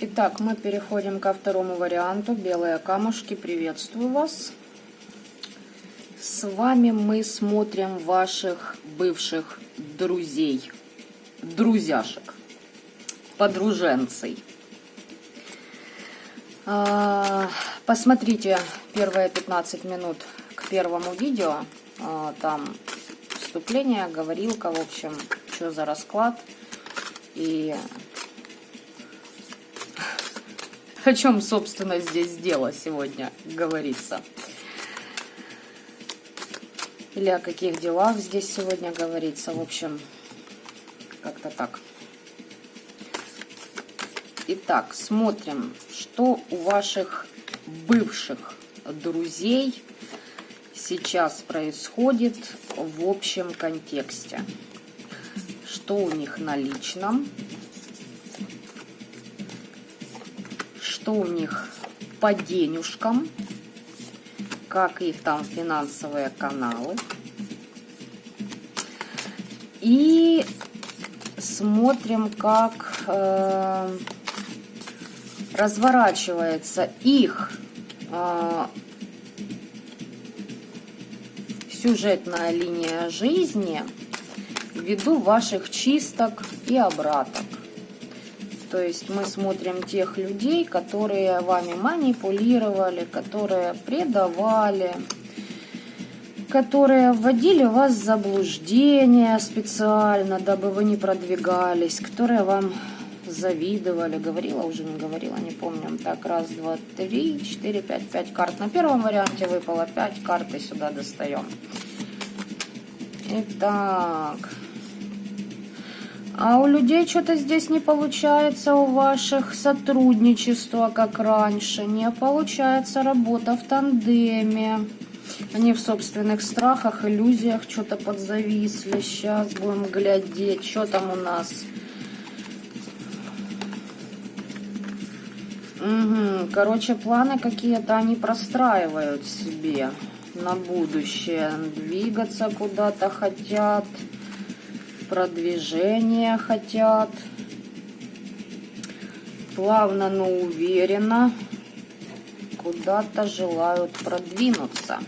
Итак, мы переходим ко второму варианту. Белые камушки, приветствую вас. С вами мы смотрим ваших бывших друзей, друзяшек, подруженцей. Посмотрите первые 15 минут к первому видео. Там вступление, говорилка, в общем, что за расклад. И о чем, собственно, здесь дело сегодня говорится. Или о каких делах здесь сегодня говорится. В общем, как-то так. Итак, смотрим, что у ваших бывших друзей сейчас происходит в общем контексте. Что у них на личном, что у них по денежкам, как их там финансовые каналы. И смотрим, как разворачивается их сюжетная линия жизни ввиду ваших чисток и обраток. То есть мы смотрим тех людей, которые вами манипулировали, которые предавали, которые вводили вас в заблуждение специально, дабы вы не продвигались, которые вам завидовали, говорила, уже не говорила, не помню. Так, раз, два, три, четыре, пять, 5 карт. На первом варианте выпало 5 карт, и сюда достаем. Итак, а у людей что-то здесь не получается, у ваших сотрудничества, как раньше, не получается работа в тандеме. Они в собственных страхах, иллюзиях что-то подзависли. Сейчас будем глядеть, что там у нас. Короче, планы какие-то они простраивают себе на будущее. Двигаться куда-то хотят, продвижение хотят. Плавно, но уверенно куда-то желают продвинуться.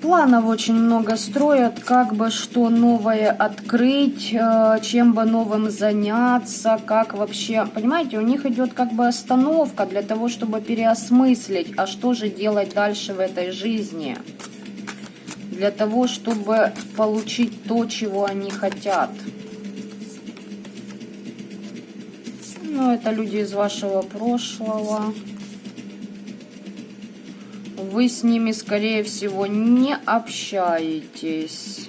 Планов очень много строят, как бы что новое открыть, чем бы новым заняться, как вообще, понимаете, у них идет как бы остановка для того, чтобы переосмыслить, а что же делать дальше в этой жизни, для того, чтобы получить то, чего они хотят. Ну, это люди из вашего прошлого. Вы с ними, скорее всего, не общаетесь.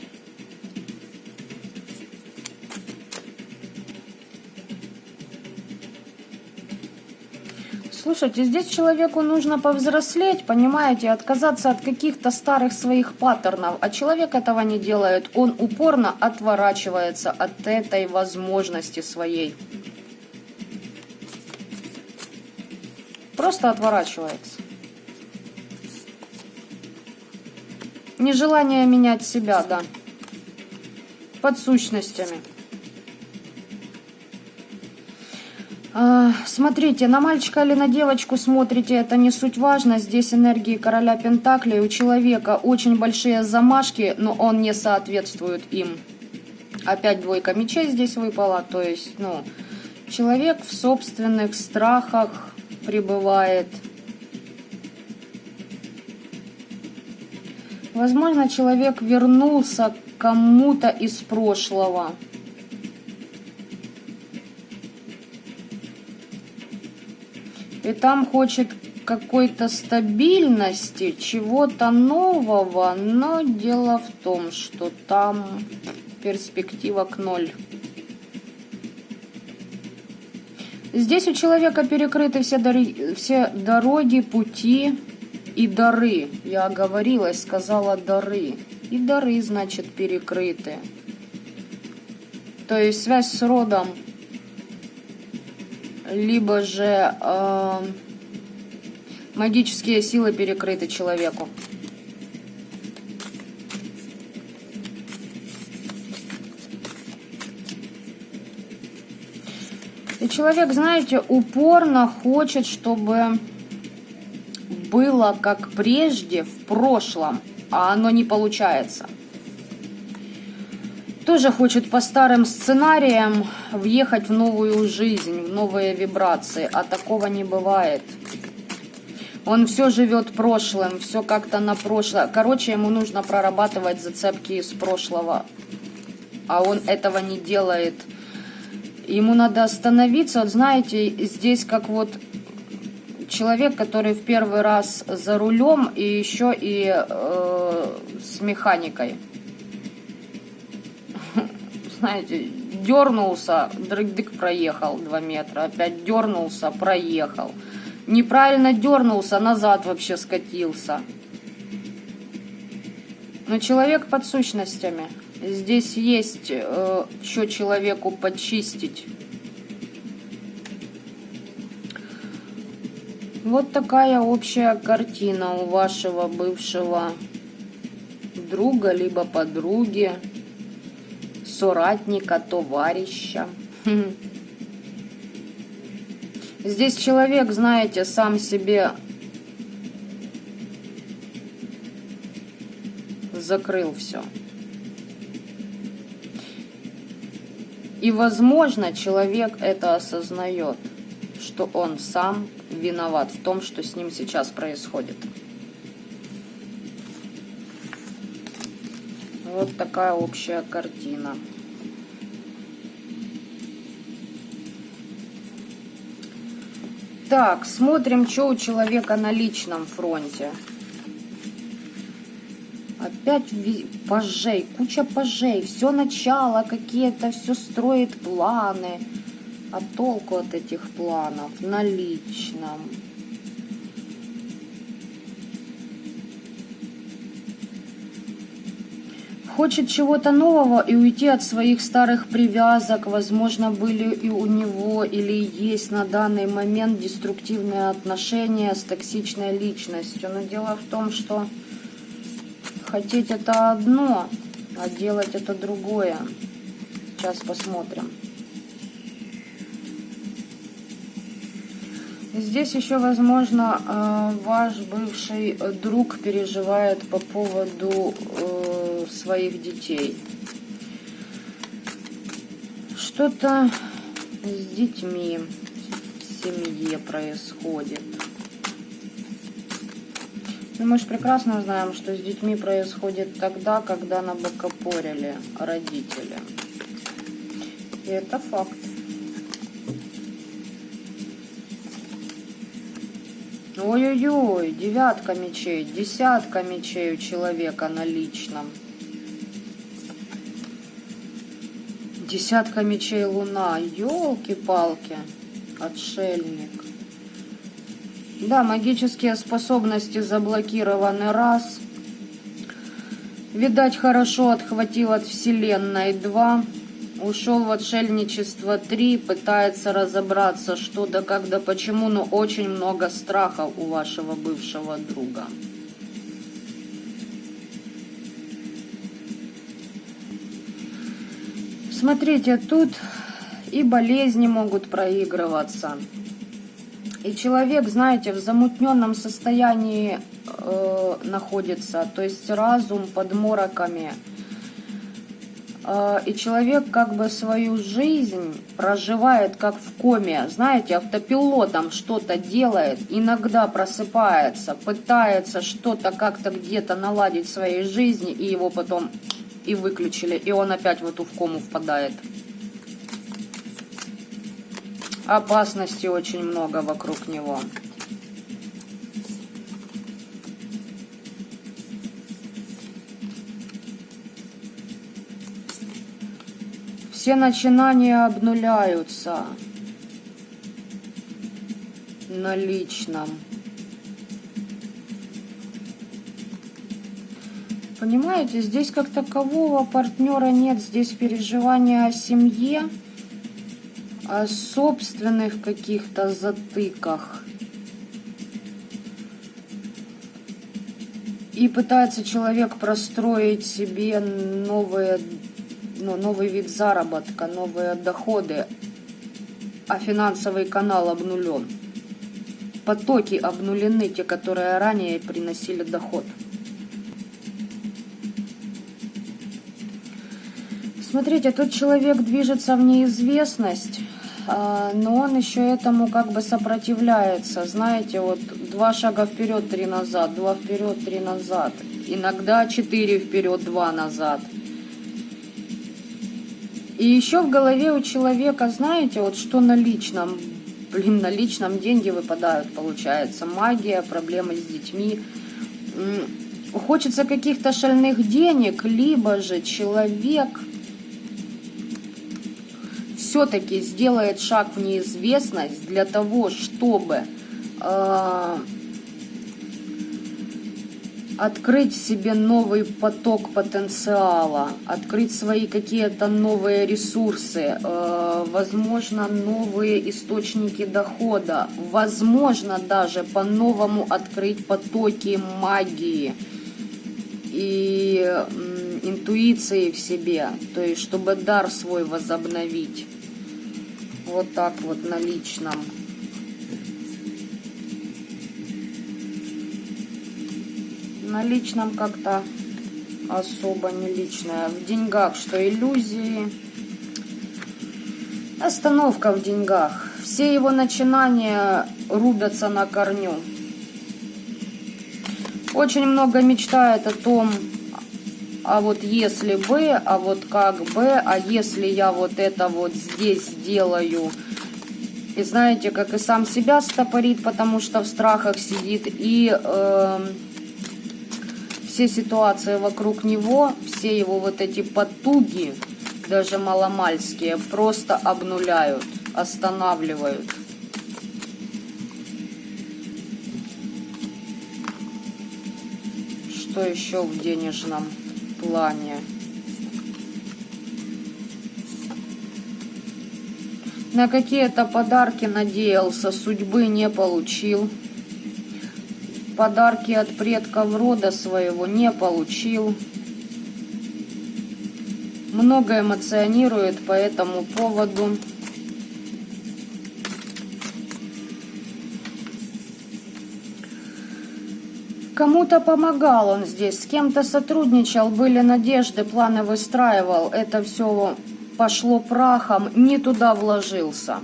Слушайте, здесь человеку нужно повзрослеть, понимаете, отказаться от каких-то старых своих паттернов. А человек этого не делает. Он упорно отворачивается от этой возможности своей. Просто отворачивается. Нежелание менять себя, да. Под сущностями. Смотрите, на мальчика или на девочку смотрите, это не суть важно. Здесь энергии короля пентаклей. У человека очень большие замашки, но он не соответствует им. Опять двойка мечей здесь выпала. То есть, человек в собственных страхах пребывает. Возможно, человек вернулся к кому-то из прошлого. И там хочет какой-то стабильности, чего-то нового, но дело в том, что там перспектива к 0. Здесь у человека перекрыты все дороги, пути и дары. Я оговорилась, сказала дары. И дары, значит, перекрыты. То есть связь с родом, либо же Магические силы перекрыты человеку. И человек, знаете, упорно хочет, чтобы было как прежде в прошлом, а оно не получается. Тоже хочет по старым сценариям въехать в новую жизнь, в новые вибрации, а такого не бывает. Он все живет прошлым, все как-то на прошлое. Короче, ему нужно прорабатывать зацепки из прошлого, а он этого не делает. Ему надо остановиться. Вот знаете, здесь как вот человек, который в первый раз за рулем и еще и с механикой. Знаете, дернулся, дрык-дык проехал 2 метра, опять дернулся, проехал. Неправильно дернулся, назад вообще скатился. Но человек под сущностями. Здесь есть что человеку почистить. Вот такая общая картина у вашего бывшего друга, либо подруги, соратника, товарища. Здесь человек, знаете, сам себе закрыл все. И, возможно, человек это осознает, что он сам виноват в том, что с ним сейчас происходит. Вот такая общая картина. Так, смотрим, что у человека на личном фронте. Опять пажей, куча пажей, все начало какие-то, все строит планы. А толку от этих планов на личном? Хочет чего-то нового и уйти от своих старых привязок. Возможно, были и у него или есть на данный момент деструктивные отношения с токсичной личностью. Но дело в том, что хотеть это одно, а делать это другое. Сейчас посмотрим. Здесь еще, возможно, ваш бывший друг переживает по поводу своих детей. Что-то с детьми в семье происходит. Мы же прекрасно знаем, что с детьми происходит тогда, когда набокопорили родители. И это факт. Ой-ой-ой, 9 мечей, 10 мечей у человека на личном. 10 мечей луна, ёлки-палки, отшельник. Да, магические способности заблокированы раз. Видать, хорошо отхватил от вселенной 2. Ушел в отшельничество 3, пытается разобраться, что да как да почему, но очень много страхов у вашего бывшего друга. Смотрите, тут и болезни могут проигрываться. И человек, знаете, в замутненном состоянии находится, то есть разум под мороками. И человек как бы свою жизнь проживает как в коме. Знаете, автопилотом что-то делает, иногда просыпается, пытается что-то как-то где-то наладить в своей жизни, и его потом и выключили, и он опять в эту в кому впадает. Опасности очень много вокруг него. Все начинания обнуляются на личном. Понимаете, здесь как такового партнера нет, здесь переживания о семье, о собственных каких-то затыках. И пытается человек простроить себе новый вид заработка, новые доходы, а финансовый канал обнулен. Потоки обнулены, те, которые ранее приносили доход. Смотрите, тут человек движется в неизвестность, но он еще этому как бы сопротивляется. Знаете, вот 2 шага вперед, 3 назад, 2 вперед, 3 назад. Иногда 4 вперед, 2 назад. И еще в голове у человека, знаете, вот что на личном, на личном деньги выпадают, получается. Магия, проблемы с детьми. Хочется каких-то шальных денег, либо же человек все-таки сделает шаг в неизвестность для того, чтобы открыть себе новый поток потенциала, открыть свои какие-то новые ресурсы, возможно, новые источники дохода, возможно, даже по-новому открыть потоки магии и интуиции в себе, то есть чтобы дар свой возобновить. Вот так вот на личном. На личном как-то особо не личное. В деньгах что иллюзии. Остановка в деньгах. Все его начинания рубятся на корню. Очень много мечтает о том, а вот если бы, а вот как бы, а если я вот это вот здесь сделаю. И знаете, как и сам себя стопорит, потому что в страхах сидит, и все ситуации вокруг него, все его вот эти потуги, даже маломальские, просто обнуляют, останавливают. Что еще в денежном плане? На какие-то подарки надеялся, судьбы не получил. Подарки от предков рода своего не получил. Много эмоционирует по этому поводу. Кому-то помогал он здесь, с кем-то сотрудничал, были надежды, планы выстраивал. Это все пошло прахом, не туда вложился.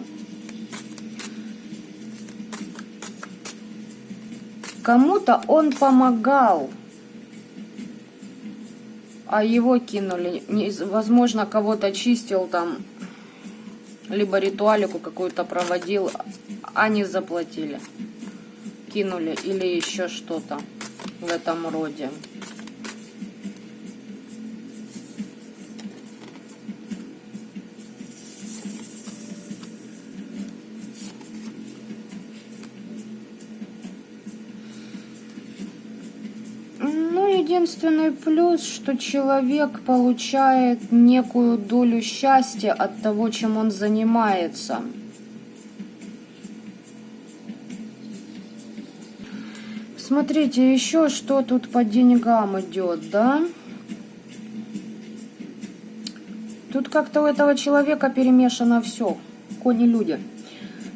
Кому-то он помогал, а его кинули. Возможно, кого-то чистил там, либо ритуалику какую-то проводил, а не заплатили. Кинули или еще что-то в этом роде. Единственный плюс, что человек получает некую долю счастья от того, чем он занимается. Смотрите, еще что тут по деньгам идет, да? Тут как-то у этого человека перемешано все. Кони-люди.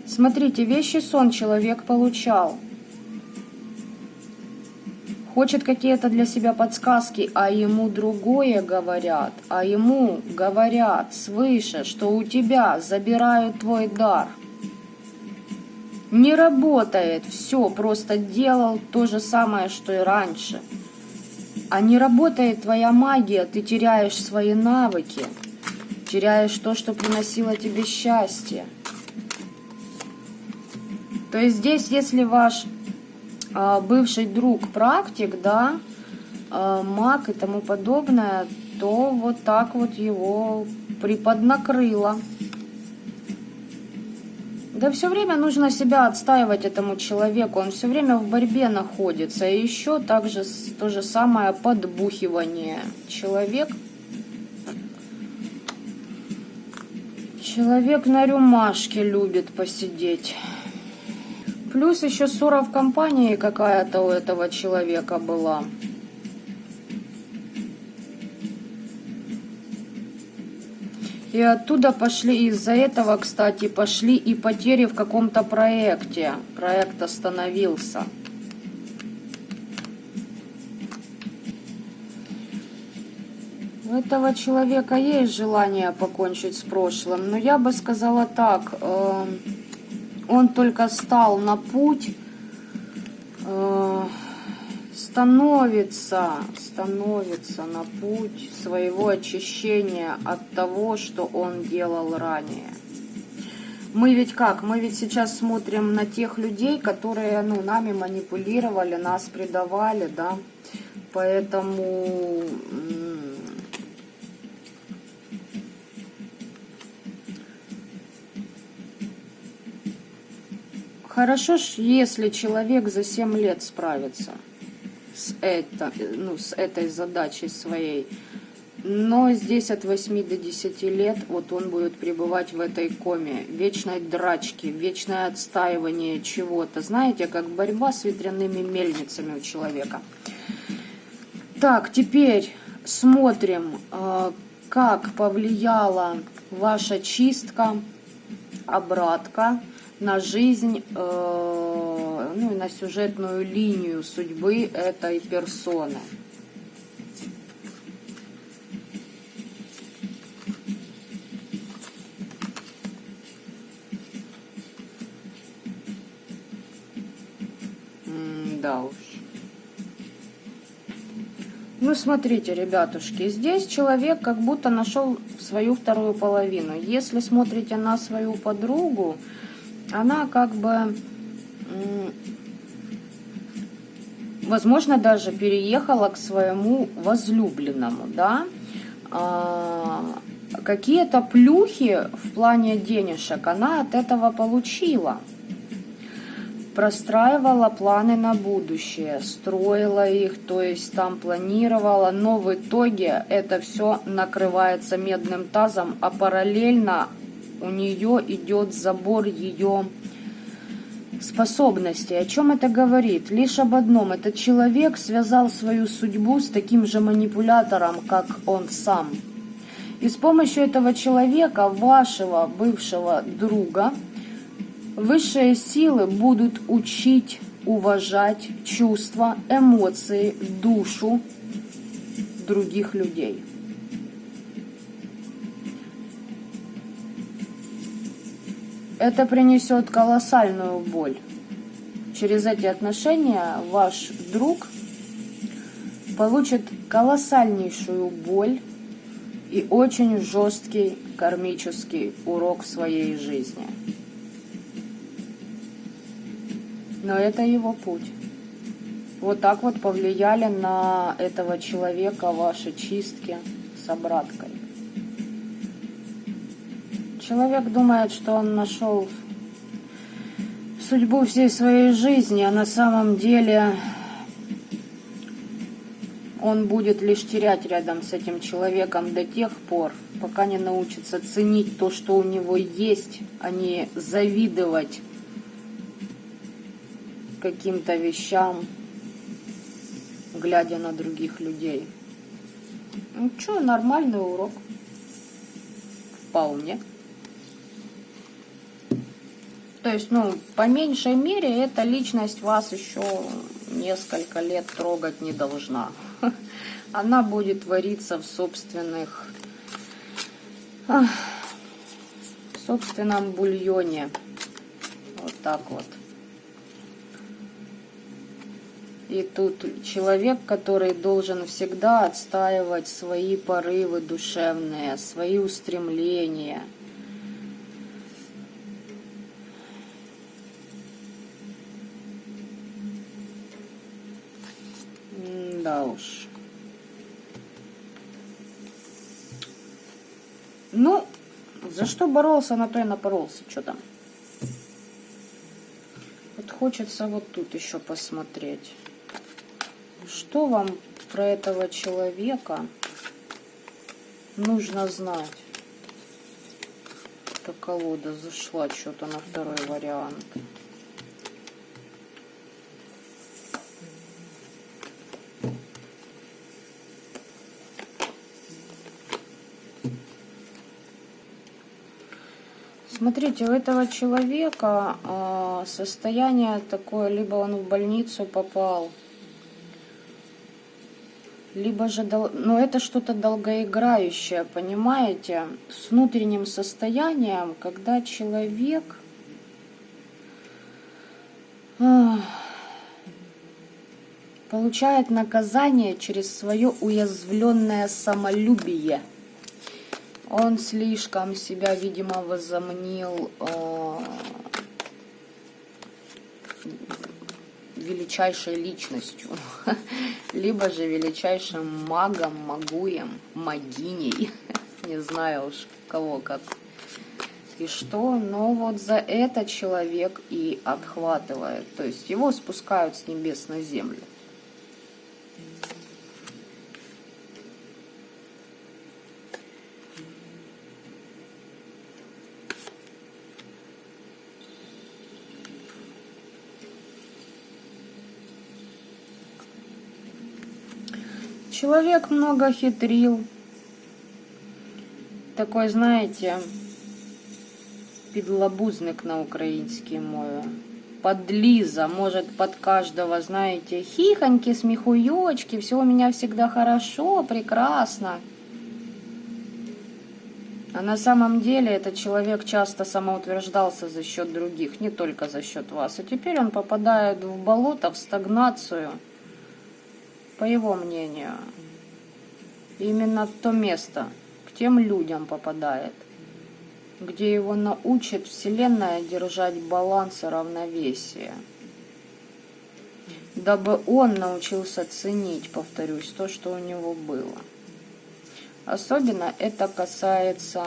Смотрите, вещий сон человек получал. Хочет какие-то для себя подсказки, а ему другое говорят. А ему говорят свыше, что у тебя забирают твой дар. Не работает, все, просто делал то же самое, что и раньше. А не работает твоя магия, ты теряешь свои навыки, теряешь то, что приносило тебе счастье. То есть здесь, если ваш бывший друг, практик, да, маг и тому подобное, то вот так вот его приподнакрыло. Да все время нужно себя отстаивать этому человеку, он все время в борьбе находится. И еще также то же самое подбухивание. Человек на рюмашке любит посидеть. Плюс еще ссора в компании какая-то у этого человека была. И оттуда пошли, из-за этого, кстати, пошли и потери в каком-то проекте. Проект остановился. У этого человека есть желание покончить с прошлым, но я бы сказала так, он только стал на путь, становится на путь своего очищения от того, что он делал ранее. Мы ведь как? Мы ведь сейчас смотрим на тех людей, которые, ну, нами манипулировали, нас предавали, да, поэтому... Хорошо, если человек за 7 лет справится с этой задачей своей. Но здесь от 8 до 10 лет вот он будет пребывать в этой коме. Вечной драчки, вечное отстаивание чего-то. Знаете, как борьба с ветряными мельницами у человека. Так, теперь смотрим, как повлияла ваша чистка, обратка на жизнь, ну и на сюжетную линию судьбы этой персоны. Да уж. Ну, смотрите, ребятушки, здесь человек как будто нашел свою вторую половину. Если смотрите на свою подругу, она как бы, возможно, даже переехала к своему возлюбленному, да. Какие-то плюхи в плане денежек она от этого получила. Простраивала планы на будущее, строила их, то есть там планировала, но в итоге это все накрывается медным тазом, а параллельно у нее идет забор ее способностей. О чем это говорит? Лишь об одном. Этот человек связал свою судьбу с таким же манипулятором, как он сам. И с помощью этого человека, вашего бывшего друга, высшие силы будут учить уважать чувства, эмоции, душу других людей. Это принесет колоссальную боль. Через эти отношения ваш друг получит колоссальнейшую боль и очень жесткий кармический урок в своей жизни. Но это его путь. Вот так вот повлияли на этого человека ваши чистки с обраткой. Человек думает, что он нашел судьбу всей своей жизни, а на самом деле он будет лишь терять рядом с этим человеком до тех пор, пока не научится ценить то, что у него есть, а не завидовать каким-то вещам, глядя на других людей. Ну что, нормальный урок. Вполне. То есть, ну, по меньшей мере, эта личность вас еще несколько лет трогать не должна. Она будет вариться в собственном бульоне. Вот так вот. И тут человек, который должен всегда отстаивать свои порывы душевные, свои устремления. Да уж. Ну, за что боролся, на то и напоролся. Что там? Вот хочется вот тут еще посмотреть. Что вам про этого человека нужно знать? Эта колода зашла что-то на второй вариант. Смотрите, у этого человека состояние такое, либо он в больницу попал, либо же, но это что-то долгоиграющее, понимаете, с внутренним состоянием, когда человек получает наказание через свое уязвленное самолюбие. Он слишком себя, видимо, возомнил величайшей личностью, либо же величайшим магом, магуем, магиней, не знаю уж кого как и что, но вот за это человек и отхватывает, то есть его спускают с небес на землю. Человек много хитрил. Такой, знаете, підлабузник на українській мові. Подлиза, может под каждого, знаете, хихоньки, смехуёчки, все у меня всегда хорошо, прекрасно. А на самом деле этот человек часто самоутверждался за счет других, не только за счет вас. И теперь он попадает в болото, в стагнацию. По его мнению, именно в то место, к тем людям попадает, где его научит Вселенная держать баланс и равновесие, дабы он научился ценить, повторюсь, то, что у него было. Особенно это касается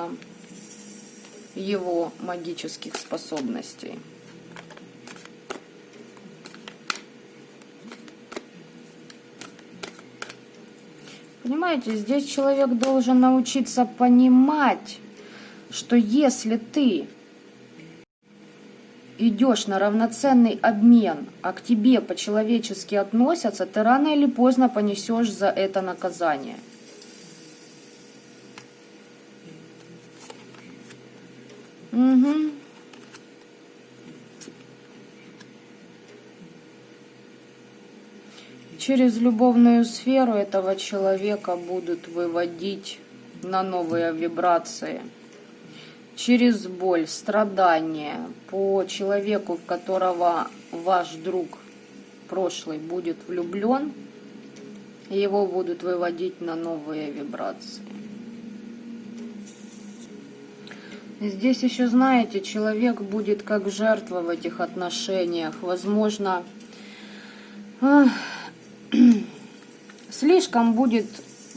его магических способностей. Понимаете, здесь человек должен научиться понимать, что если ты идешь на равноценный обмен, а к тебе по-человечески относятся, ты рано или поздно понесешь за это наказание. Угу. Через любовную сферу этого человека будут выводить на новые вибрации. Через боль, страдания по человеку, в которого ваш друг прошлый будет влюблен, его будут выводить на новые вибрации. Здесь еще, знаете, человек будет как жертва в этих отношениях. Возможно, слишком будет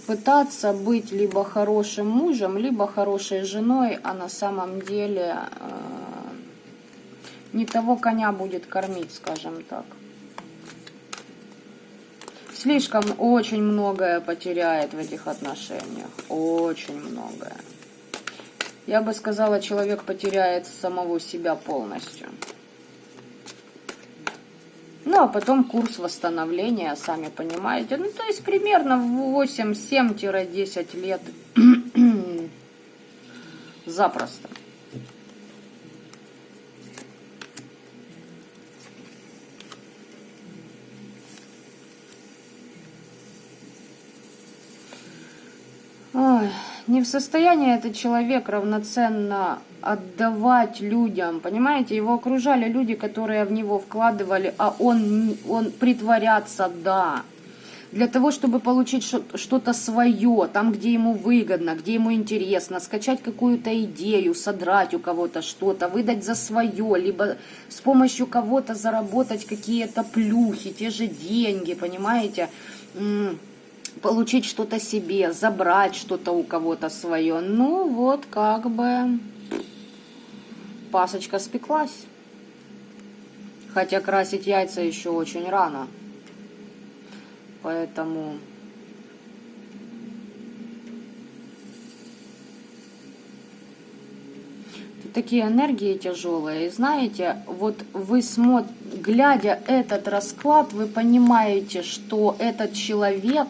пытаться быть либо хорошим мужем, либо хорошей женой, а на самом деле не того коня будет кормить, скажем так. Слишком очень многое потеряет в этих отношениях, очень многое. Я бы сказала, человек потеряет самого себя полностью. Ну, а потом курс восстановления, сами понимаете. Ну, то есть примерно в 8-7-10 лет запросто. Ой, не в состоянии этот человек равноценно отдавать людям, понимаете, его окружали люди, которые в него вкладывали, а он притворяться, да, для того, чтобы получить что-то свое, там, где ему выгодно, где ему интересно, скачать какую-то идею, содрать у кого-то что-то, выдать за свое, либо с помощью кого-то заработать какие-то плюхи, те же деньги, понимаете, получить что-то себе, забрать что-то у кого-то свое. Ну, вот как бы пасочка спеклась. Хотя красить яйца еще очень рано. Поэтому такие энергии тяжелые. И знаете, вот вы глядя этот расклад, вы понимаете, что этот человек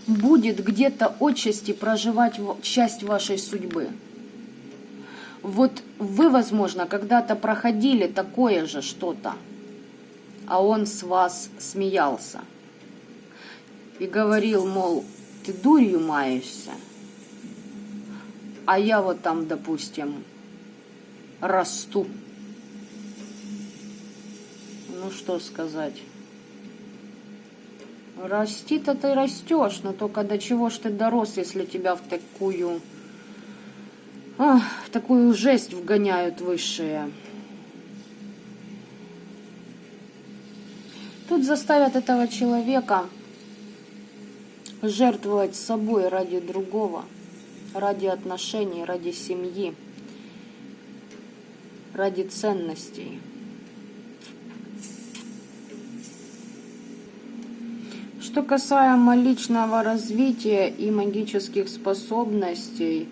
будет где-то отчасти проживать часть вашей судьбы. Вот вы, возможно, когда-то проходили такое же что-то, а он с вас смеялся и говорил, мол, ты дурью маешься, а я вот там, допустим, расту. Ну что сказать? Расти-то ты растешь, но только до чего ж ты дорос, если тебя в такую жесть вгоняют высшие. Тут заставят этого человека жертвовать собой ради другого, ради отношений, ради семьи, ради ценностей. Что касаемо личного развития и магических способностей,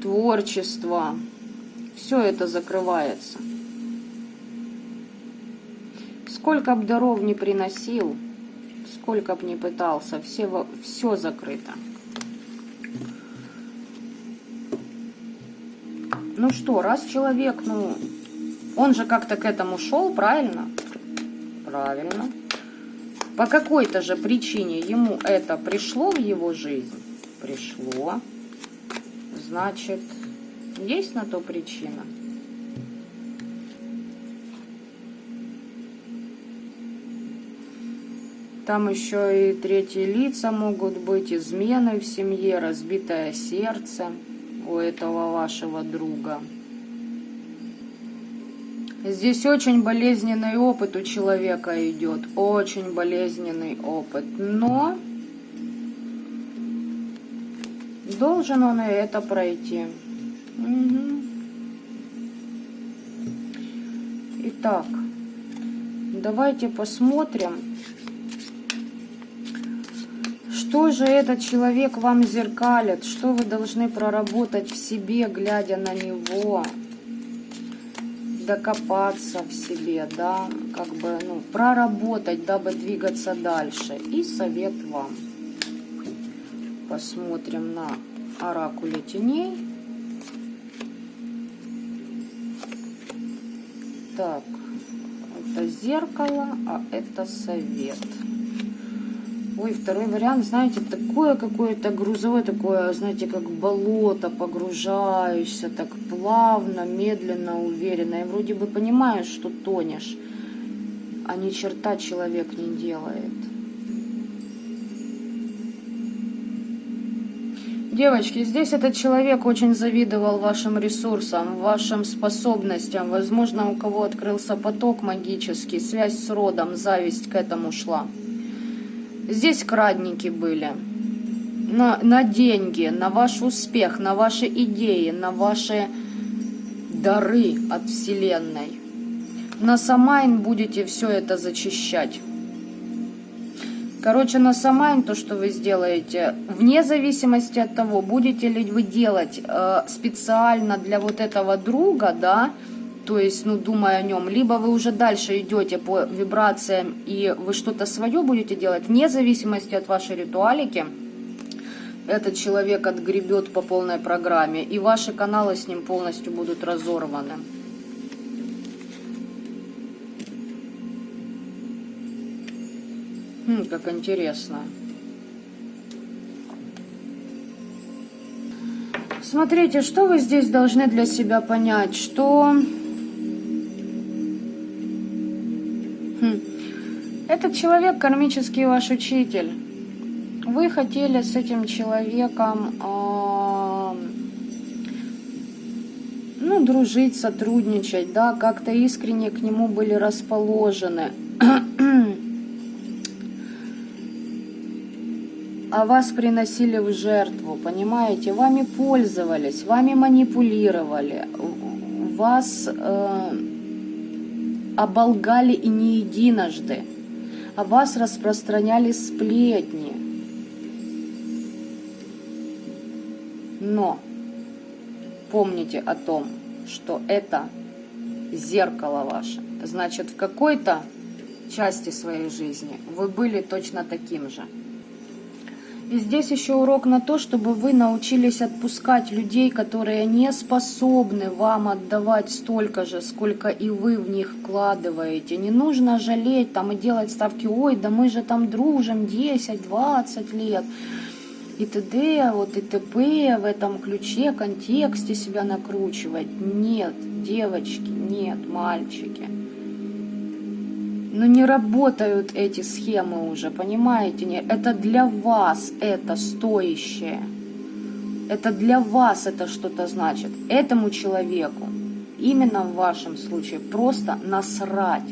творчества, все это закрывается. Сколько б даров не приносил, сколько б не пытался, все закрыто. Ну что, раз человек, он же как-то к этому шел, правильно? Правильно. По какой-то же причине ему это пришло в его жизнь? Пришло. Значит, есть на то причина. Там еще и третьи лица могут быть, измены в семье, разбитое сердце у этого вашего друга. Здесь очень болезненный опыт у человека идет, очень болезненный опыт, но должен он и это пройти. Угу. Итак, давайте посмотрим, что же этот человек вам зеркалит, что вы должны проработать в себе, глядя на него. Докопаться в себе, да, проработать, дабы двигаться дальше. И совет вам. Посмотрим на оракуле теней. Так, это зеркало, а это совет. Ой, второй вариант, знаете, такое какое-то грузовое, такое, знаете, как болото, погружаешься так плавно, медленно, уверенно. И вроде бы понимаешь, что тонешь, а ни черта человек не делает. Девочки, здесь этот человек очень завидовал вашим ресурсам, вашим способностям. Возможно, у кого открылся поток магический, связь с родом, зависть к этому шла. Здесь крадники были на деньги, на ваш успех, на ваши идеи, на ваши дары от Вселенной. На Самайн будете все это зачищать. Короче, на Самайн то, что вы сделаете, вне зависимости от того, будете ли вы делать специально для вот этого друга, да, то есть, думая о нем, либо вы уже дальше идете по вибрациям и вы что-то свое будете делать, вне зависимости от вашей ритуалики, этот человек отгребет по полной программе, и ваши каналы с ним полностью будут разорваны. Как интересно. Смотрите, что вы здесь должны для себя понять, что этот человек кармический ваш учитель. Вы хотели с этим человеком дружить, сотрудничать, да, как-то искренне к нему были расположены. А вас приносили в жертву, понимаете? Вами пользовались, вами манипулировали, вас оболгали и не единожды, о вас распространяли сплетни. Но помните о том, что это зеркало ваше. Значит, в какой-то части своей жизни вы были точно таким же. И здесь еще урок на то, чтобы вы научились отпускать людей, которые не способны вам отдавать столько же, сколько и вы в них вкладываете. Не нужно жалеть там и делать ставки, ой, да мы же там дружим 10-20 лет. И т.д., вот и т.п. в этом ключе, контексте себя накручивать. Нет, девочки, нет, мальчики. Но не работают эти схемы уже, понимаете? Это для вас это стоящее. Это для вас это что-то значит. Этому человеку, именно в вашем случае, просто насрать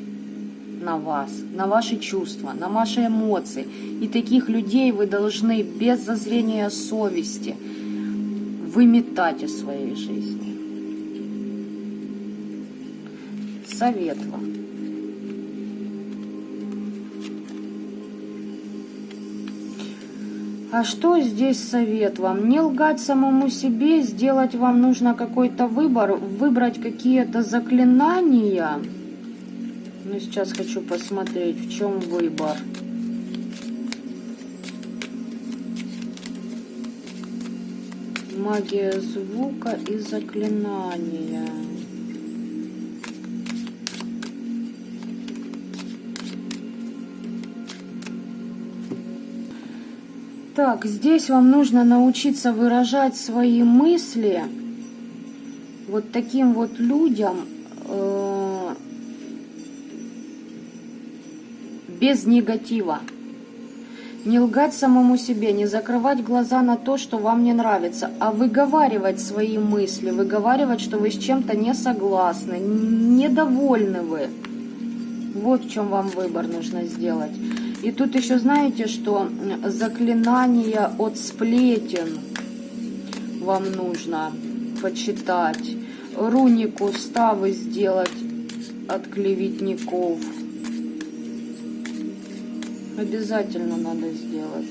на вас, на ваши чувства, на ваши эмоции. И таких людей вы должны без зазрения совести выметать из своей жизни. Совет вам. А что здесь совет вам? Не лгать самому себе, сделать вам нужно какой-то выбор, выбрать какие-то заклинания. Ну, сейчас хочу посмотреть, в чем выбор. Магия звука и заклинания. Так, здесь вам нужно научиться выражать свои мысли вот таким вот людям без негатива. Не лгать самому себе, не закрывать глаза на то, что вам не нравится, а выговаривать свои мысли, выговаривать, что вы с чем-то не согласны, недовольны вы. Вот в чем вам выбор нужно сделать. И тут еще знаете, что заклинание от сплетен вам нужно почитать. Рунику ставы сделать от клеветников. Обязательно надо сделать.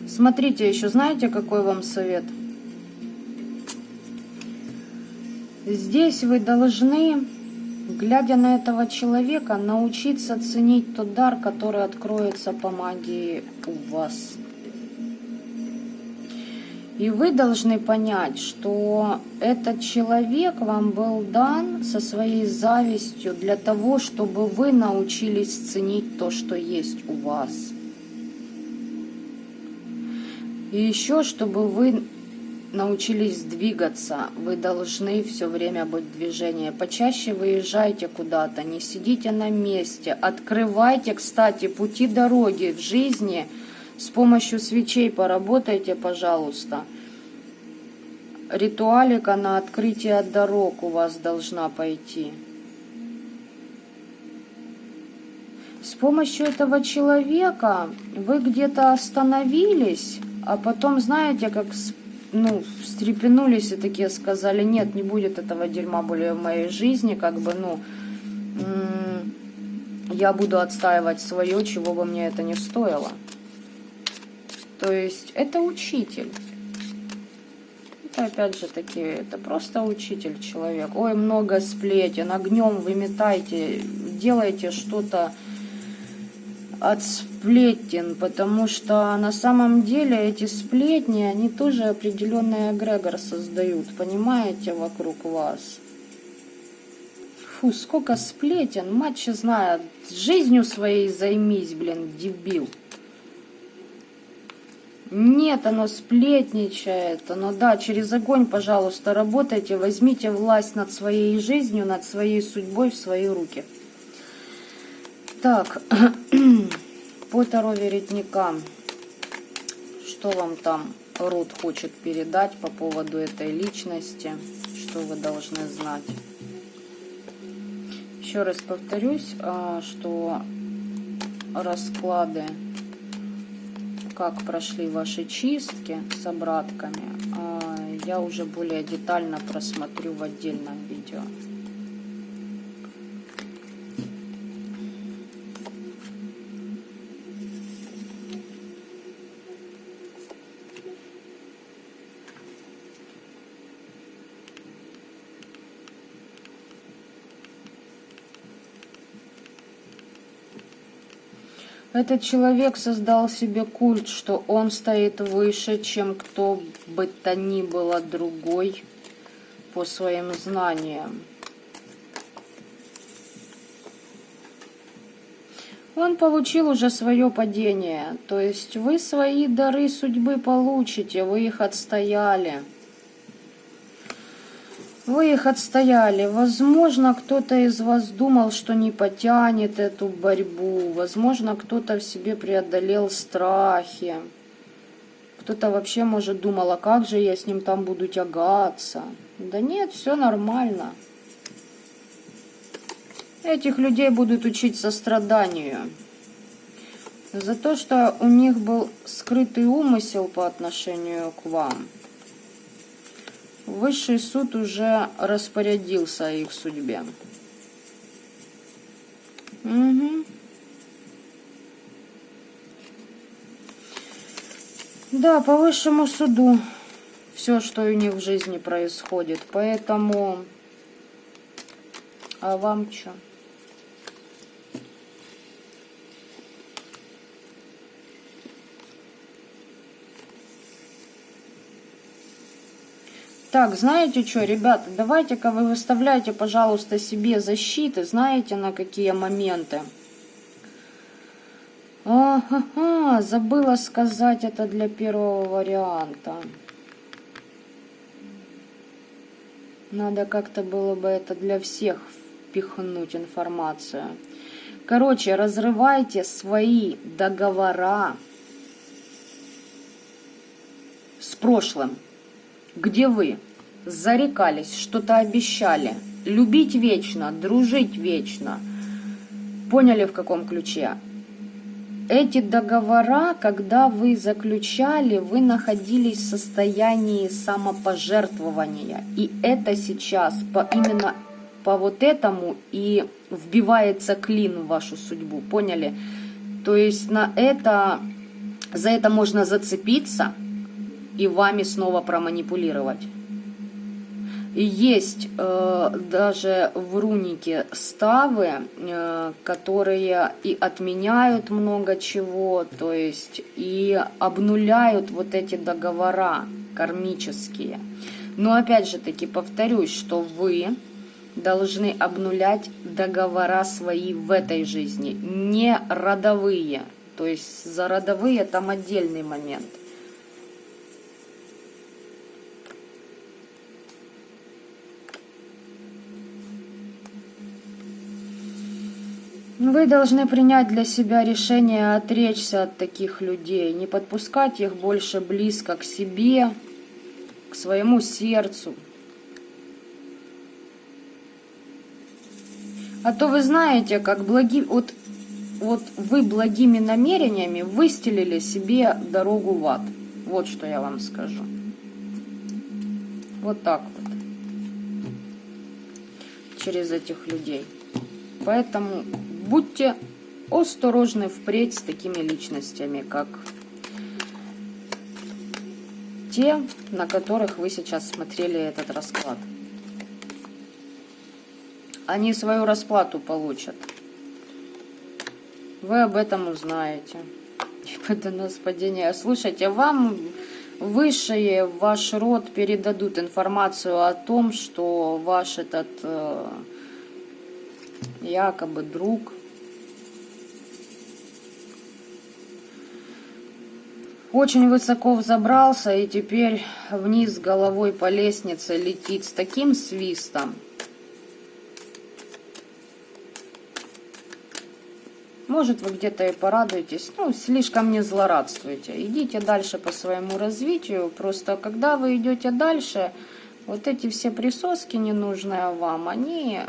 Смотрите, еще знаете, какой вам совет? Здесь вы должны, глядя на этого человека, научиться ценить тот дар, который откроется по магии у вас. И вы должны понять, что этот человек вам был дан со своей завистью для того, чтобы вы научились ценить то, что есть у вас. И еще, чтобы вы научились двигаться, вы должны все время быть в движении. Почаще выезжайте куда-то, не сидите на месте. Открывайте, кстати, пути дороги в жизни. С помощью свечей поработайте, пожалуйста. Ритуалика на открытие дорог у вас должна пойти. С помощью этого человека вы где-то остановились, а потом, знаете, как встрепенулись и такие сказали, нет, не будет этого дерьма более в моей жизни, я буду отстаивать свое, чего бы мне это ни стоило. То есть это учитель. Это опять же таки, это просто учитель человек. Ой, много сплетен, огнем выметайте, делайте что-то от сплетен, потому что на самом деле эти сплетни, они тоже определенный эгрегор создают, понимаете, вокруг вас. Фу, сколько сплетен, мать знает, жизнью своей займись, блин, дебил. Нет, оно сплетничает, оно, да, через огонь, пожалуйста, работайте, возьмите власть над своей жизнью, над своей судьбой в свои руки. Так, по Таро веретникам, что вам там род хочет передать по поводу этой личности, что вы должны знать. Еще раз повторюсь, что расклады, как прошли ваши чистки с обратками, я уже более детально просмотрю в отдельном видео. Этот человек создал себе культ, что он стоит выше, чем кто бы то ни было другой по своим знаниям. Он получил уже свое падение, то есть вы свои дары судьбы получите, вы их отстояли. Вы их отстояли. Возможно, кто-то из вас думал, что не потянет эту борьбу. Возможно, кто-то в себе преодолел страхи. Кто-то вообще, может, думал, а как же я с ним там буду тягаться? Да нет, все нормально. Этих людей будут учить состраданию. За то, что у них был скрытый умысел по отношению к вам. Высший суд уже распорядился о их судьбе. Угу. Да, по высшему суду все, что у них в жизни происходит. Поэтому... А вам что? Так, знаете что, ребята, давайте-ка вы выставляйте, пожалуйста, себе защиты, знаете, на какие моменты. Ага, забыла сказать это для первого варианта. Надо как-то было бы это для всех впихнуть информацию. Короче, разрывайте свои договора с прошлым, где вы зарекались, что-то обещали, любить вечно, дружить вечно. Поняли, в каком ключе? Эти договора, когда вы заключали, вы находились в состоянии самопожертвования. И это сейчас именно по вот этому и вбивается клин в вашу судьбу. Поняли? То есть за это можно зацепиться и вами снова проманипулировать. И есть даже в рунике ставы, которые и отменяют много чего, то есть и обнуляют вот эти договора кармические. Но опять же таки повторюсь, что вы должны обнулять договора свои в этой жизни, не родовые. То есть за родовые там отдельный момент. Вы должны принять для себя решение отречься от таких людей, не подпускать их больше близко к себе, к своему сердцу. А то вы знаете, как вот вы благими намерениями выстелили себе дорогу в ад. Вот что я вам скажу. Вот так вот. Через этих людей. Поэтому будьте осторожны впредь с такими личностями, как те, на которых вы сейчас смотрели этот расклад. Они свою расплату получат. Вы об этом узнаете. Ибо до нас падение. Слушайте, вам высшие, ваш род передадут информацию о том, что ваш этот якобы друг очень высоко взобрался и теперь вниз головой по лестнице летит с таким свистом. Может, вы где-то и порадуетесь, ну, слишком не злорадствуйте. Идите дальше по своему развитию. Просто когда вы идете дальше, вот эти все присоски ненужные вам, они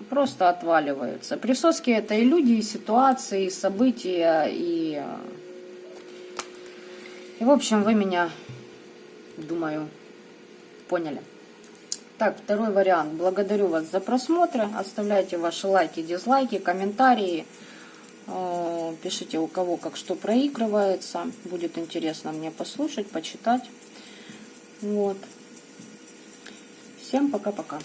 просто отваливаются. Присоски — это и люди, и ситуации, и события, и в общем, вы меня, думаю, поняли. Так, второй вариант. Благодарю вас за просмотры. Оставляйте ваши лайки, дизлайки, комментарии. Пишите, у кого как что проигрывается. Будет интересно мне послушать, почитать. Вот. Всем пока-пока.